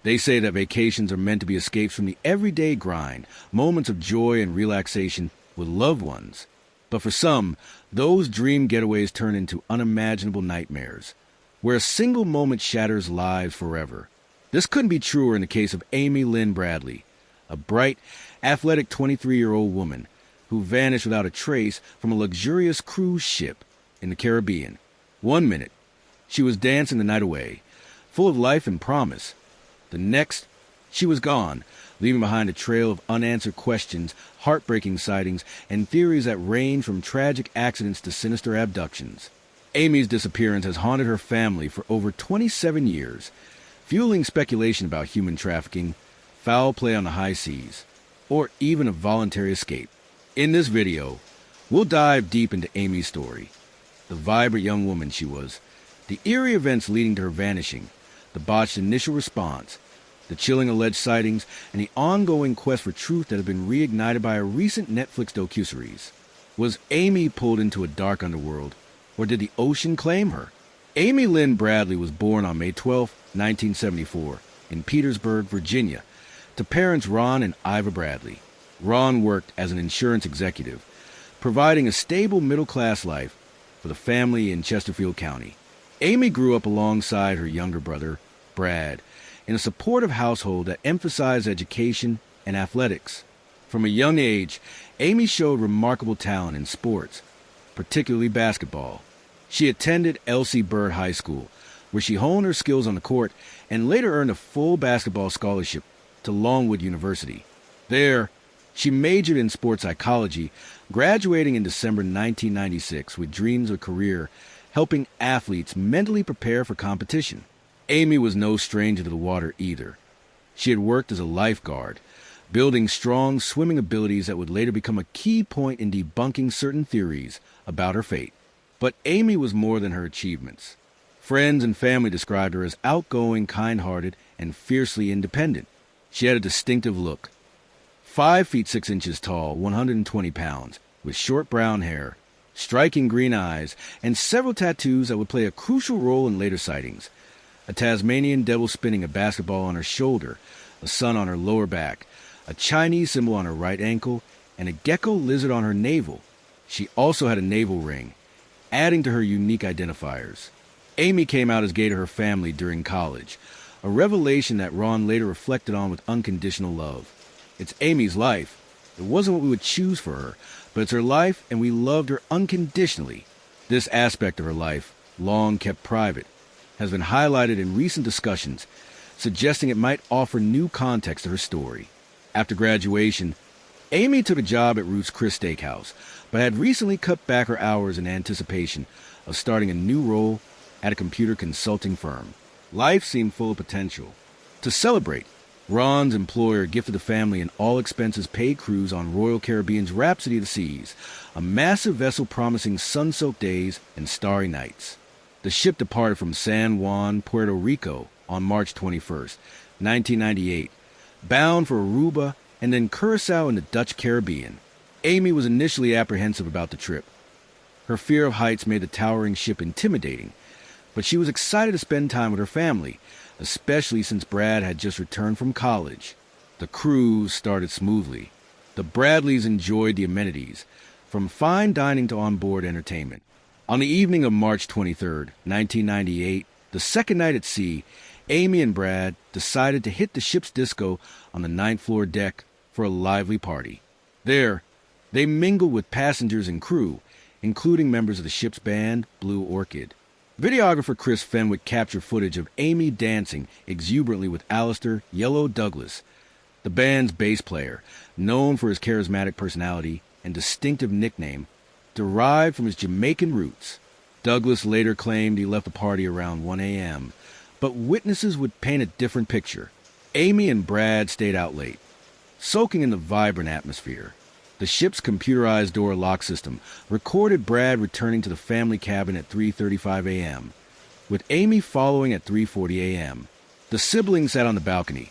They say that vacations are meant to be escapes from the everyday grind, moments of joy and relaxation with loved ones. But for some, those dream getaways turn into unimaginable nightmares, where a single moment shatters lives forever. This couldn't be truer in the case of Amy Lynn Bradley, a bright, athletic 23-year-old woman who vanished without a trace from a luxurious cruise ship in the Caribbean. One minute, she was dancing the night away, full of life and promise. The next, she was gone, leaving behind a trail of unanswered questions, heartbreaking sightings, and theories that range from tragic accidents to sinister abductions. Amy's disappearance has haunted her family for over 27 years, fueling speculation about human trafficking, foul play on the high seas, or even a voluntary escape. In this video, we'll dive deep into Amy's story, the vibrant young woman she was, the eerie events leading to her vanishing, the botched initial response, the chilling alleged sightings, and the ongoing quest for truth that have been reignited by a recent Netflix docuseries. Was Amy pulled into a dark underworld, or did the ocean claim her? Amy Lynn Bradley was born on May 12, 1974, in Petersburg, Virginia, to parents Ron and Iva Bradley. Ron worked as an insurance executive, providing a stable middle-class life for the family in Chesterfield County. Amy grew up alongside her younger brother, Brad, in a supportive household that emphasized education and athletics. From a young age, Amy showed remarkable talent in sports, particularly basketball. She attended L.C. Byrd High School, where she honed her skills on the court and later earned a full basketball scholarship to Longwood University. There, she majored in sports psychology, graduating in December 1996 with dreams of a career helping athletes mentally prepare for competition. Amy was no stranger to the water either. She had worked as a lifeguard, building strong swimming abilities that would later become a key point in debunking certain theories about her fate. But Amy was more than her achievements. Friends and family described her as outgoing, kind-hearted, and fiercely independent. She had a distinctive look. 5 feet 6 inches tall, 120 pounds, with short brown hair, striking green eyes, and several tattoos that would play a crucial role in later sightings. A Tasmanian devil spinning a basketball on her shoulder, a sun on her lower back, a Chinese symbol on her right ankle, and a gecko lizard on her navel. She also had a navel ring, adding to her unique identifiers. Amy came out as gay to her family during college, a revelation that Ron later reflected on with unconditional love. It's Amy's life. It wasn't what we would choose for her, but it's her life, and we loved her unconditionally. This aspect of her life, long kept private, has been highlighted in recent discussions, suggesting it might offer new context to her story. After graduation, Amy took a job at Ruth's Chris Steakhouse, but had recently cut back her hours in anticipation of starting a new role at a computer consulting firm. Life seemed full of potential. To celebrate, Ron's employer gifted the family an all-expenses-paid cruise on Royal Caribbean's Rhapsody of the Seas, a massive vessel promising sun-soaked days and starry nights. The ship departed from San Juan, Puerto Rico on March 21st, 1998, bound for Aruba and then Curacao in the Dutch Caribbean. Amy was initially apprehensive about the trip. Her fear of heights made the towering ship intimidating, but she was excited to spend time with her family, especially since Brad had just returned from college. The cruise started smoothly. The Bradleys enjoyed the amenities, from fine dining to onboard entertainment. On the evening of March 23rd, 1998, the second night at sea, Amy and Brad decided to hit the ship's disco on the 9th floor deck for a lively party. There, they mingled with passengers and crew, including members of the ship's band, Blue Orchid. Videographer Chris Fenwick captured footage of Amy dancing exuberantly with Alistair "Yellow" Douglas, the band's bass player, known for his charismatic personality and distinctive nickname, derived from his Jamaican roots. Douglas later claimed he left the party around 1 a.m., but witnesses would paint a different picture. Amy and Brad stayed out late, soaking in the vibrant atmosphere. The ship's computerized door lock system recorded Brad returning to the family cabin at 3:35 a.m., with Amy following at 3:40 a.m. The siblings sat on the balcony,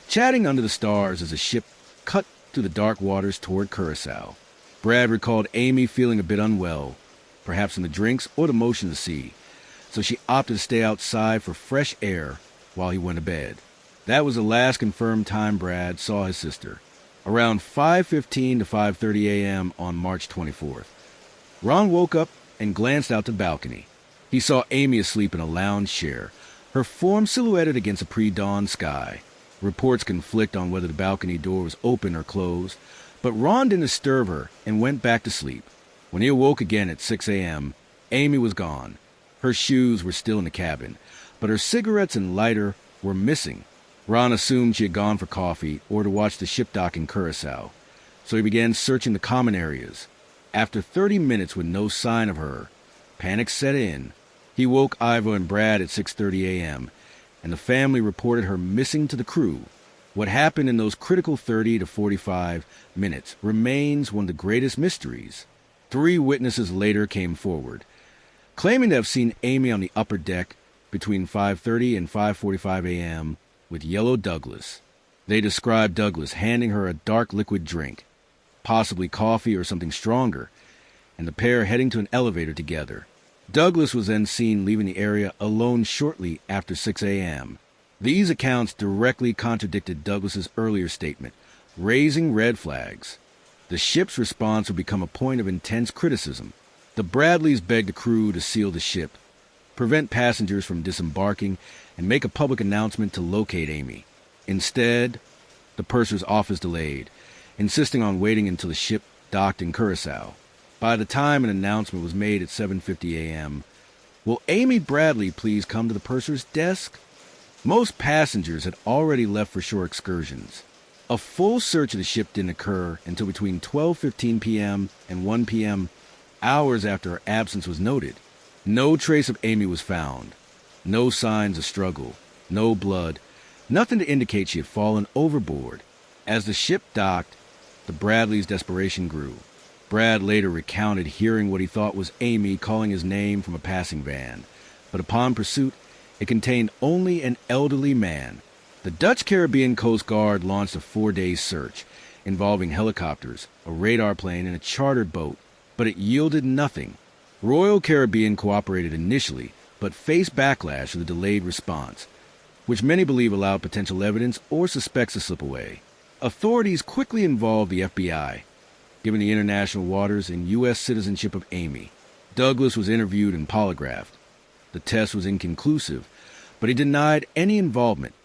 chatting under the stars as the ship cut through the dark waters toward Curacao. Brad recalled Amy feeling a bit unwell, perhaps from the drinks or the motion of the sea, so she opted to stay outside for fresh air while he went to bed. That was the last confirmed time Brad saw his sister, around 5:15 to 5:30 a.m. on March 24th. Ron woke up and glanced out the balcony. He saw Amy asleep in a lounge chair, her form silhouetted against a pre-dawn sky. Reports conflict on whether the balcony door was open or closed, but Ron didn't disturb her and went back to sleep. When he awoke again at 6 a.m., Amy was gone. Her shoes were still in the cabin, but her cigarettes and lighter were missing. Ron assumed she had gone for coffee or to watch the ship dock in Curacao, so he began searching the common areas. After 30 minutes with no sign of her, panic set in. He woke Ivo and Brad at 6:30 a.m., and the family reported her missing to the crew. What happened in those critical 30 to 45 minutes remains one of the greatest mysteries. 3 witnesses later came forward, claiming to have seen Amy on the upper deck between 5:30 and 5:45 a.m. with Yellow Douglas. They described Douglas handing her a dark liquid drink, possibly coffee or something stronger, and the pair heading to an elevator together. Douglas was then seen leaving the area alone shortly after 6 a.m. These accounts directly contradicted Douglas's earlier statement, raising red flags. The ship's response would become a point of intense criticism. The Bradleys begged the crew to seal the ship, prevent passengers from disembarking, and make a public announcement to locate Amy. Instead, the purser's office delayed, insisting on waiting until the ship docked in Curacao. By the time an announcement was made at 7:50 a.m., "Will Amy Bradley please come to the purser's desk?" Most passengers had already left for shore excursions. A full search of the ship didn't occur until between 12:15 p.m. and 1 p.m., hours after her absence was noted. No trace of Amy was found. No signs of struggle. No blood. Nothing to indicate she had fallen overboard. As the ship docked, the Bradleys' desperation grew. Brad later recounted hearing what he thought was Amy calling his name from a passing van, but upon pursuit, it contained only an elderly man. The Dutch Caribbean Coast Guard launched a 4-day search involving helicopters, a radar plane, and a chartered boat, but it yielded nothing. Royal Caribbean cooperated initially, but faced backlash of the delayed response, which many believe allowed potential evidence or suspects to slip away. Authorities quickly involved the FBI, given the international waters and U.S. citizenship of Amy. Douglas was interviewed and polygraphed. The test was inconclusive, but he denied any involvement,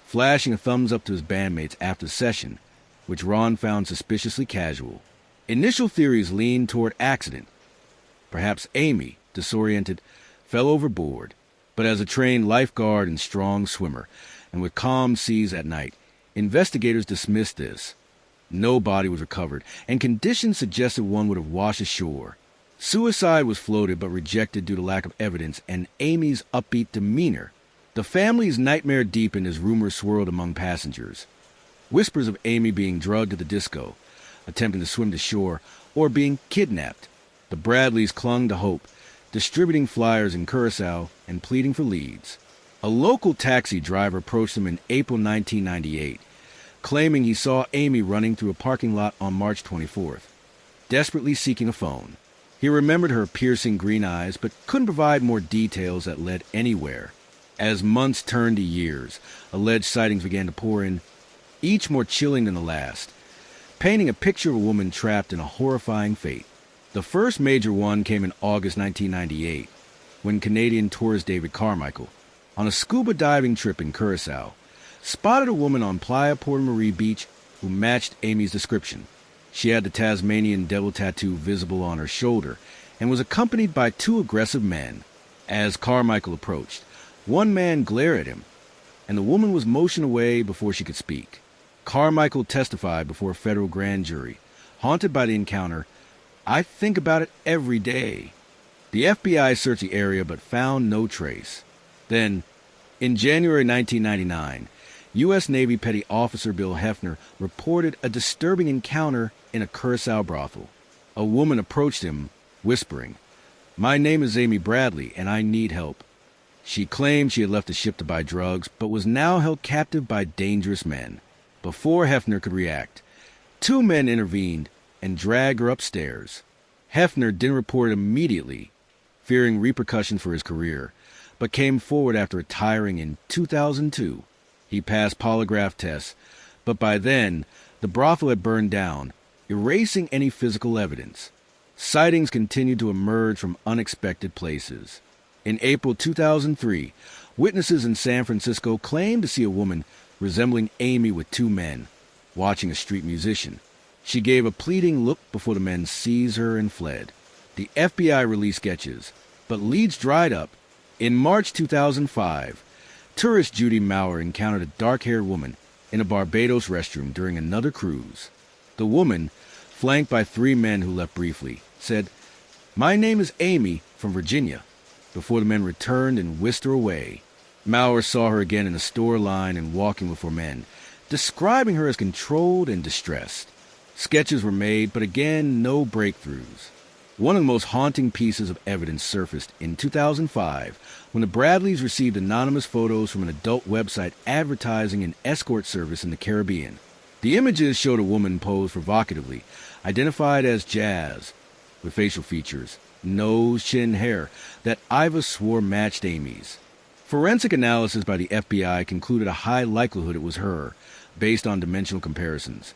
flashing a thumbs up to his bandmates after the session, which Ron found suspiciously casual. Initial theories leaned toward accident. Perhaps Amy, disoriented, fell overboard, but as a trained lifeguard and strong swimmer, and with calm seas at night, investigators dismissed this. No body was recovered, and conditions suggested one would have washed ashore. Suicide was floated but rejected due to lack of evidence and Amy's upbeat demeanor. The family's nightmare deepened as rumors swirled among passengers. Whispers of Amy being drugged to the disco, attempting to swim to shore, or being kidnapped. The Bradleys clung to hope, distributing flyers in Curacao and pleading for leads. A local taxi driver approached them in April 1998, claiming he saw Amy running through a parking lot on March 24th, desperately seeking a phone. He remembered her piercing green eyes, but couldn't provide more details that led anywhere. As months turned to years, alleged sightings began to pour in, each more chilling than the last, painting a picture of a woman trapped in a horrifying fate. The first major one came in August 1998, when Canadian tourist David Carmichael, on a scuba diving trip in Curacao, spotted a woman on Playa Porta Marie Beach who matched Amy's description. She had the Tasmanian devil tattoo visible on her shoulder and was accompanied by 2 aggressive men. As Carmichael approached, one man glared at him, and the woman was motioned away before she could speak. Carmichael testified before a federal grand jury. Haunted by the encounter, "I think about it every day." The FBI searched the area but found no trace. Then, in January 1999, U.S. Navy Petty Officer Bill Hefner reported a disturbing encounter in a Curacao brothel. A woman approached him, whispering, "My name is Amy Bradley, and I need help." She claimed she had left the ship to buy drugs, but was now held captive by dangerous men. Before Hefner could react, 2 men intervened and dragged her upstairs. Hefner didn't report it immediately, fearing repercussions for his career, but came forward after retiring in 2002. He passed polygraph tests, but by then, the brothel had burned down, erasing any physical evidence. Sightings continued to emerge from unexpected places. In April 2003, witnesses in San Francisco claimed to see a woman resembling Amy with two men, watching a street musician. She gave a pleading look before the men seized her and fled. The FBI released sketches, but leads dried up. In March 2005, tourist Judy Maurer encountered a dark-haired woman in a Barbados restroom during another cruise. The woman, flanked by three men who left briefly, said, "My name is Amy from Virginia," before the men returned and whisked her away. Maurer saw her again in a store line and walking with four men, describing her as controlled and distressed. Sketches were made, but again, no breakthroughs. One of the most haunting pieces of evidence surfaced in 2005 when the Bradleys received anonymous photos from an adult website advertising an escort service in the Caribbean. The images showed a woman posed provocatively, identified as Jazz, with facial features, nose, chin, hair that Iva swore matched Amy's. Forensic analysis by the FBI concluded a high likelihood it was her, based on dimensional comparisons.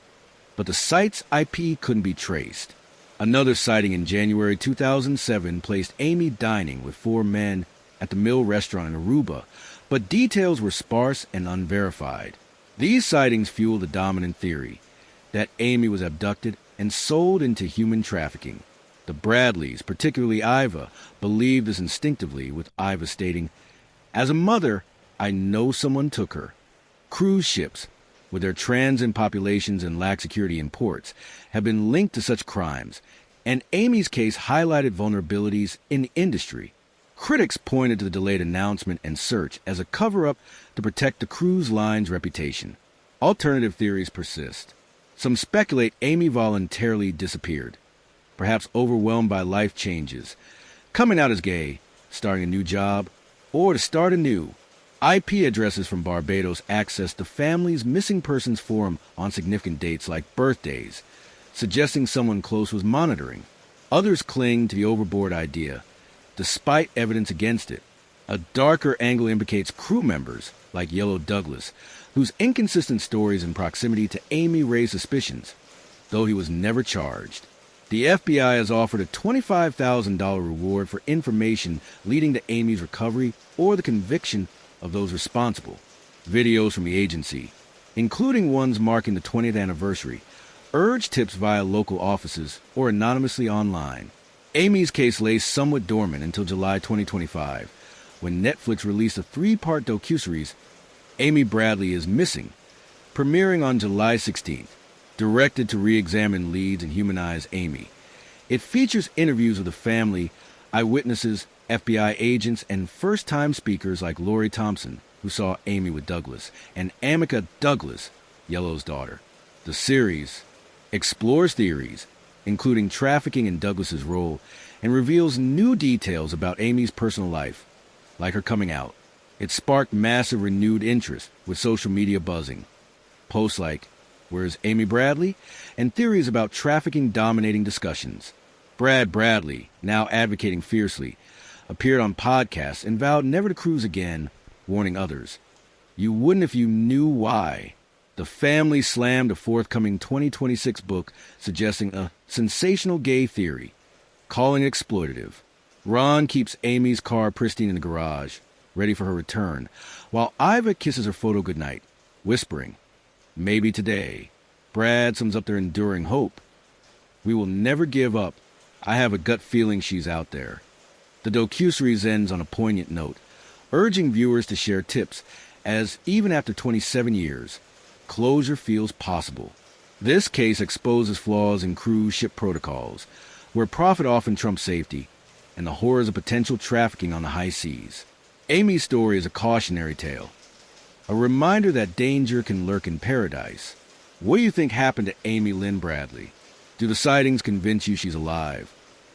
But the site's IP couldn't be traced. Another sighting in January 2007 placed Amy dining with four men at the Mill restaurant in Aruba, but details were sparse and unverified. These sightings fueled the dominant theory that Amy was abducted and sold into human trafficking. The Bradleys, particularly Iva, believed this instinctively, with Iva stating, "As a mother, I know someone took her." Cruise ships, with their transient populations and lax security in ports, have been linked to such crimes, and Amy's case highlighted vulnerabilities in the industry. Critics pointed to the delayed announcement and search as a cover-up to protect the cruise line's reputation. Alternative theories persist. Some speculate Amy voluntarily disappeared, perhaps overwhelmed by life changes, coming out as gay, starting a new job, or to start anew. IP addresses from Barbados access the family's missing persons forum on significant dates like birthdays, suggesting someone close was monitoring. Others cling to the overboard idea, despite evidence against it. A darker angle implicates crew members, like Yellow Douglas, whose inconsistent stories and proximity to Amy raised suspicions, though he was never charged. The FBI has offered a $25,000 reward for information leading to Amy's recovery or the conviction of those responsible. Videos from the agency, including ones marking the 20th anniversary, urge tips via local offices or anonymously online. Amy's case lay somewhat dormant until July 2025, when Netflix released a three-part docuseries, Amy Bradley is Missing, premiering on July 16th, directed to re-examine leads and humanize Amy. It features interviews with the family, eyewitnesses, FBI agents, and first-time speakers like Lori Thompson, who saw Amy with Douglas, and Amica Douglas, Yellow's daughter. The series explores theories, including trafficking in Douglas's role, and reveals new details about Amy's personal life, like her coming out. It sparked massive renewed interest, with social media buzzing. Posts like, "Where's Amy Bradley?" and theories about trafficking dominating discussions. Brad Bradley, now advocating fiercely, appeared on podcasts and vowed never to cruise again, warning others, "You wouldn't if you knew why." The family slammed a forthcoming 2026 book suggesting a sensational gay theory, calling it exploitative. Ron keeps Amy's car pristine in the garage, ready for her return, while Iva kisses her photo goodnight, whispering, "Maybe today." Brad sums up their enduring hope. "We will never give up. I have a gut feeling she's out there." The docuseries ends on a poignant note, urging viewers to share tips, as even after 27 years, closure feels possible. This case exposes flaws in cruise ship protocols, where profit often trumps safety, and the horrors of potential trafficking on the high seas. Amy's story is a cautionary tale, a reminder that danger can lurk in paradise. What do you think happened to Amy Lynn Bradley? Do the sightings convince you she's alive,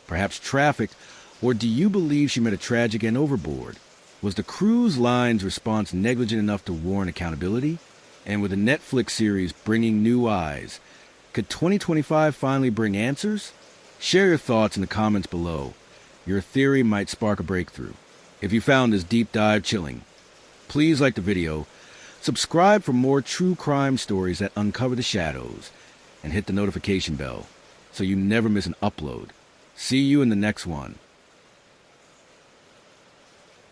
perhaps trafficked, or do you believe she met a tragic end overboard? Was the cruise line's response negligent enough to warrant accountability? And with the Netflix series Bringing New Eyes, could 2025 finally bring answers? Share your thoughts in the comments below. Your theory might spark a breakthrough. If you found this deep dive chilling, please like the video, Subscribe for more true crime stories that uncover the shadows, and hit the notification bell so you never miss an upload. See you in the next one.